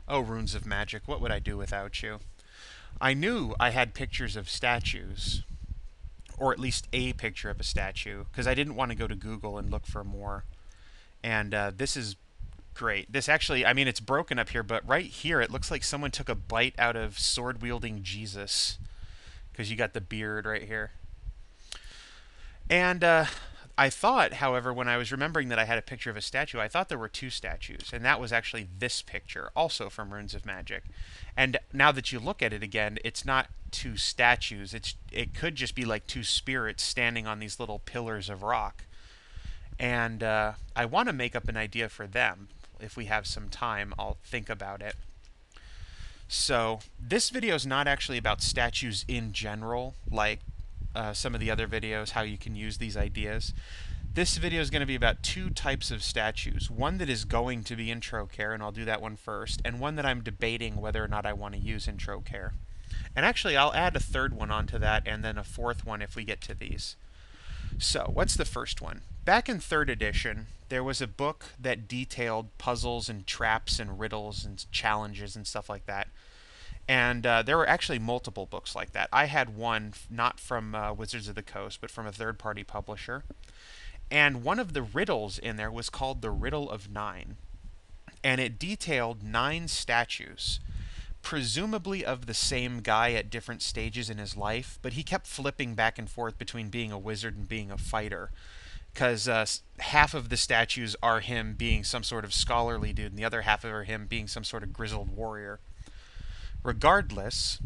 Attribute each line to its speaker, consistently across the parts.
Speaker 1: Oh, runes of magic, what would I do without you? I knew I had pictures of statues, or at least a picture of a statue, because I didn't want to go to Google and look for more. And this is great. This actually, I mean, it's broken up here, but right here it looks like someone took a bite out of sword wielding Jesus, because you got the beard right here. And I thought, however, when I was remembering that I had a picture of a statue, I thought there were two statues, and that was actually this picture, also from Runes of Magic. And now that you look at it again, it's not two statues. It could just be like two spirits standing on these little pillars of rock. And I want to make up an idea for them. If we have some time, I'll think about it. So this video is not actually about statues in general, like some of the other videos, how you can use these ideas. This video is going to be about two types of statues. One that is going to be intro care, and I'll do that one first, and one that I'm debating whether or not I want to use intro care. And actually, I'll add a third one onto that, and then a fourth one if we get to these. So, what's the first one? Back in 3rd edition, there was a book that detailed puzzles and traps and riddles and challenges and stuff like that. And there were actually multiple books like that. I had one, not from Wizards of the Coast, but from a third-party publisher. And one of the riddles in there was called the Riddle of Nine. And it detailed 9 statues, presumably of the same guy at different stages in his life, but he kept flipping back and forth between being a wizard and being a fighter. Because half of the statues are him being some sort of scholarly dude, and the other half are him being some sort of grizzled warrior. Regardless,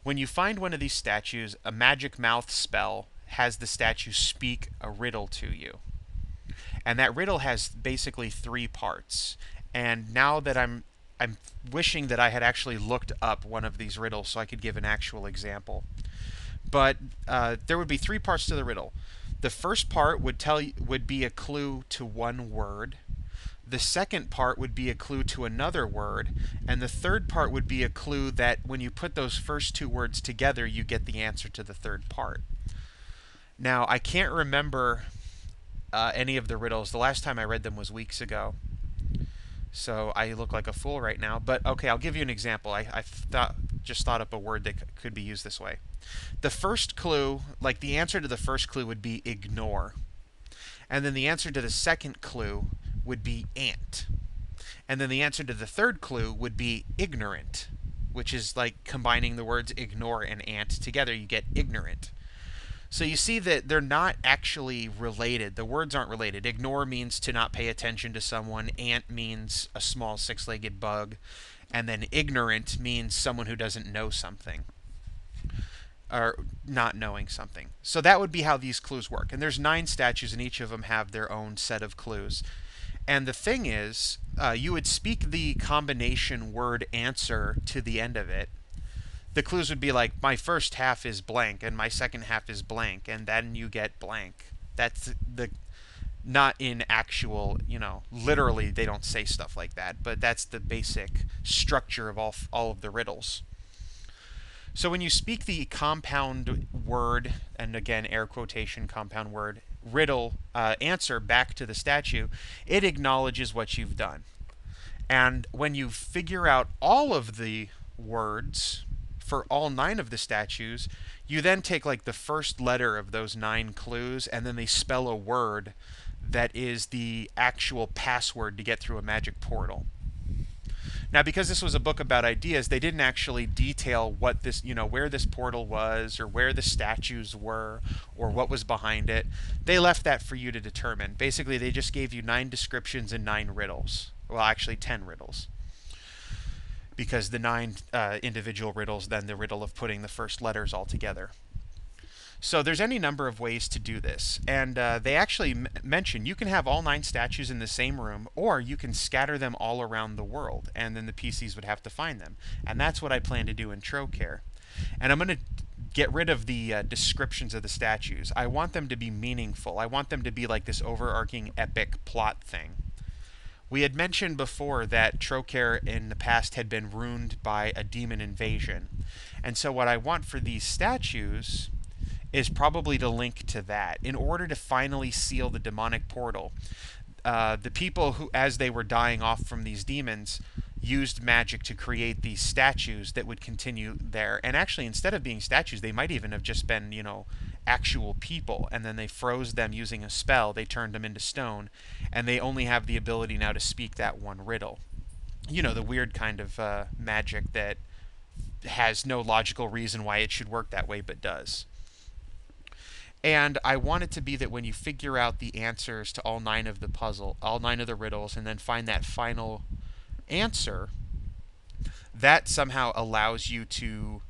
Speaker 1: when you find one of these statues, a magic mouth spell has the statue speak a riddle to you. And that riddle has basically 3 parts. And now that I'm wishing that I had actually looked up one of these riddles so I could give an actual example. But there would be 3 parts to the riddle. The first part would be a clue to one word. The second part would be a clue to another word, and the third part would be a clue that when you put those first 2 words together, you get the answer to the third part. Now, I can't remember any of the riddles. The last time I read them was weeks ago, so I look like a fool right now. But okay, I'll give you an example. I just thought up a word that could be used this way. The first clue, like the answer to the first clue would be ignore. And then the answer to the second clue would be ant. And then the answer to the third clue would be ignorant, which is like combining the words ignore and ant together, you get ignorant. So you see that they're not actually related. The words aren't related. Ignore means to not pay attention to someone. Ant means a small 6-legged bug. And then ignorant means someone who doesn't know something, or not knowing something. So that would be how these clues work. And there's 9 statues, and each of them have their own set of clues. And the thing is, you would speak the combination word answer to the end of it. The clues would be like, my first half is blank, and my second half is blank, and then you get blank. That's the not in actual, literally they don't say stuff like that, but that's the basic structure of all of the riddles. So when you speak the compound word, and again, air quotation, compound word, riddle, answer back to the statue, it acknowledges what you've done. And when you figure out all of the words for all 9 of the statues, you then take like the first letter of those 9 clues, and then they spell a word that is the actual password to get through a magic portal. Now, because this was a book about ideas, they didn't actually detail what this, where this portal was, or where the statues were, or what was behind it. They left that for you to determine. Basically, they just gave you 9 descriptions and 9 riddles. Well, actually 10 riddles. Because the 9 individual riddles, then the riddle of putting the first letters all together. So there's any number of ways to do this. And they actually mention you can have all 9 statues in the same room, or you can scatter them all around the world, and then the PCs would have to find them. And that's what I plan to do in TroCare. And I'm going to get rid of the descriptions of the statues. I want them to be meaningful. I want them to be like this overarching epic plot thing. We had mentioned before that TroCare in the past had been ruined by a demon invasion. And so what I want for these statues is probably to link to that. In order to finally seal the demonic portal, the people who, as they were dying off from these demons, used magic to create these statues that would continue there. And actually, instead of being statues, they might even have just been, actual people. And then they froze them using a spell. They turned them into stone. And they only have the ability now to speak that one riddle. The weird kind of magic that has no logical reason why it should work that way, but does. And I want it to be that when you figure out the answers to all 9 of the puzzle, all 9 of the riddles, and then find that final answer, that somehow allows you to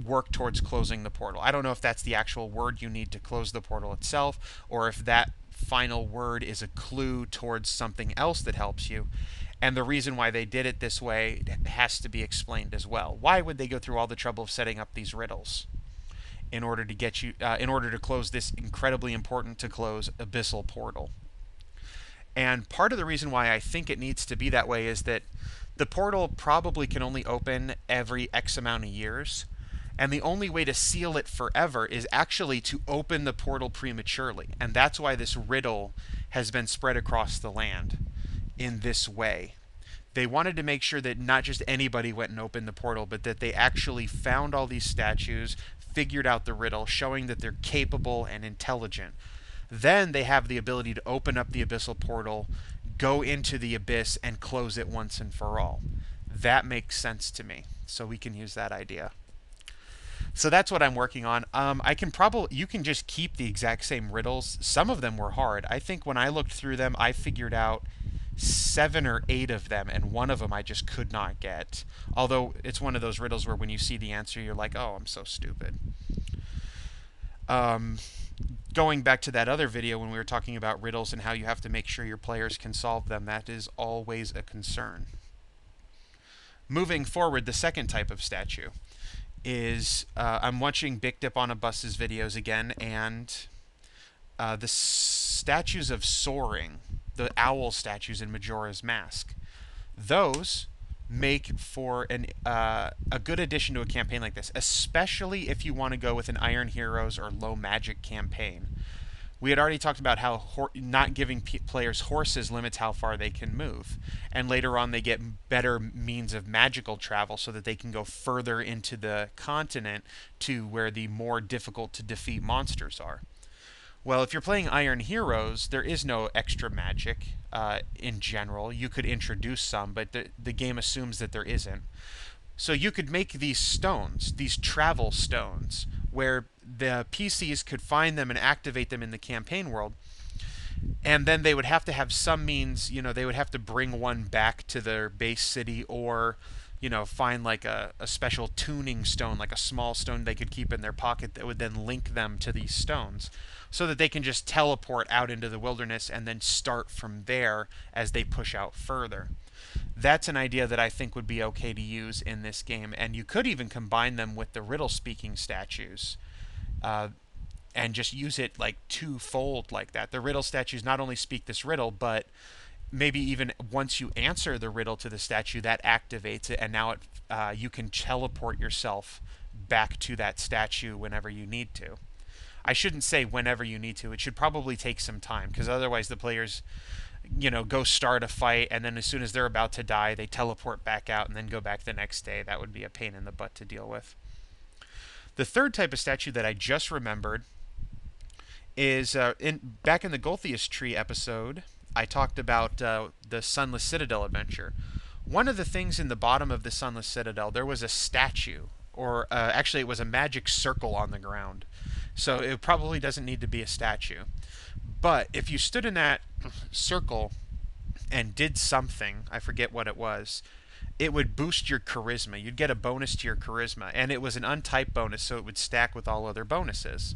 Speaker 1: work towards closing the portal. I don't know if that's the actual word you need to close the portal itself, or if that final word is a clue towards something else that helps you. And the reason why they did it this way has to be explained as well. Why would they go through all the trouble of setting up these riddles in order to get you, in order to close this incredibly important to close abyssal portal? And part of the reason why I think it needs to be that way is that the portal probably can only open every X amount of years. And the only way to seal it forever is actually to open the portal prematurely. And that's why this riddle has been spread across the land in this way. They wanted to make sure that not just anybody went and opened the portal, but that they actually found all these statues, figured out the riddle, showing that they're capable and intelligent. Then they have the ability to open up the abyssal portal, go into the abyss, and close it once and for all. That makes sense to me. So we can use that idea. So that's what I'm working on. You can just keep the exact same riddles. Some of them were hard. I think when I looked through them, I figured out 7 or 8 of them, and one of them I just could not get. Although it's one of those riddles where when you see the answer, you're like, oh, I'm so stupid. Going back to that other video when we were talking about riddles and how you have to make sure your players can solve them, that is always a concern. Moving forward, the second type of statue is I'm watching Bick Dip on a Bus's videos again, and the statues of soaring, the owl statues in Majora's Mask. Those make for a good addition to a campaign like this, especially if you want to go with an Iron Heroes or low magic campaign. We had already talked about how not giving players horses limits how far they can move. And later on they get better means of magical travel so that they can go further into the continent to where the more difficult to defeat monsters are. Well, if you're playing Iron Heroes, there is no extra magic in general. You could introduce some, but the game assumes that there isn't. So you could make these stones, these travel stones, where the PCs could find them and activate them in the campaign world. And then they would have to have some means, they would have to bring one back to their base city, or, find like a special tuning stone, like a small stone they could keep in their pocket that would then link them to these stones, so that they can just teleport out into the wilderness and then start from there as they push out further. That's an idea that I think would be okay to use in this game, and you could even combine them with the riddle-speaking statues. And just use it like twofold like that. The riddle statues not only speak this riddle, but maybe even once you answer the riddle to the statue, that activates it, and now you can teleport yourself back to that statue whenever you need to. I shouldn't say whenever you need to. It should probably take some time, because otherwise the players, go start a fight, and then as soon as they're about to die, they teleport back out and then go back the next day. That would be a pain in the butt to deal with. The third type of statue that I just remembered is back in the Golthius Tree episode, I talked about the Sunless Citadel adventure. One of the things in the bottom of the Sunless Citadel, there was a statue, or actually it was a magic circle on the ground. So it probably doesn't need to be a statue. But if you stood in that circle and did something, I forget what it was, it would boost your charisma. You'd get a bonus to your charisma. And it was an untyped bonus, so it would stack with all other bonuses.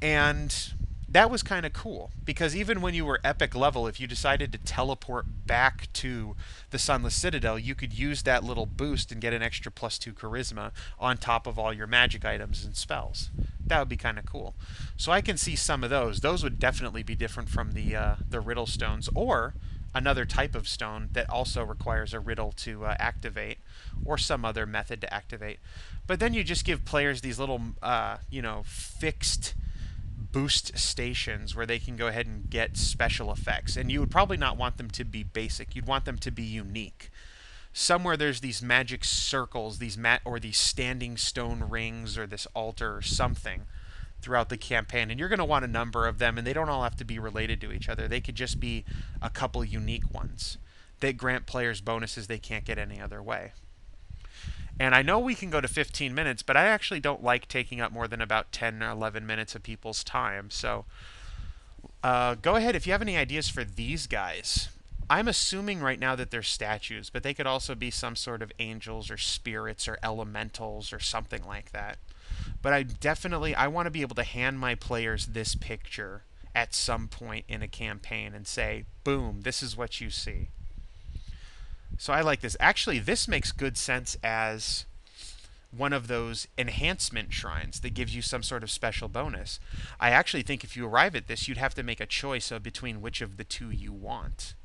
Speaker 1: And that was kind of cool, because even when you were epic level, if you decided to teleport back to the Sunless Citadel, you could use that little boost and get an extra +2 charisma on top of all your magic items and spells. That would be kind of cool. So I can see some of those. Those would definitely be different from the riddle stones, or another type of stone that also requires a riddle to activate, or some other method to activate. But then you just give players these little, fixed boost stations where they can go ahead and get special effects. And you would probably not want them to be basic. You'd want them to be unique. Somewhere there's these magic circles, or these standing stone rings, or this altar or something throughout the campaign, and you're going to want a number of them, and they don't all have to be related to each other. They could just be a couple unique ones that grant players bonuses they can't get any other way. And I know we can go to 15 minutes, but I actually don't like taking up more than about 10 or 11 minutes of people's time. So go ahead if you have any ideas for these guys. I'm assuming right now that they're statues, but they could also be some sort of angels or spirits or elementals or something like that. But I want to be able to hand my players this picture at some point in a campaign and say, boom, this is what you see. So I like this. Actually, this makes good sense as one of those enhancement shrines that gives you some sort of special bonus. I actually think if you arrive at this, you'd have to make a choice of between which of the two you want.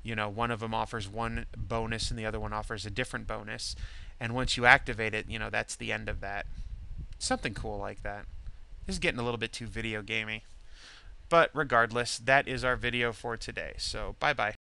Speaker 1: You know, one of them offers one bonus and the other one offers a different bonus. And once you activate it, you know, that's the end of that. Something cool like that. This is getting a little bit too video gamey. But regardless, that is our video for today. So bye-bye.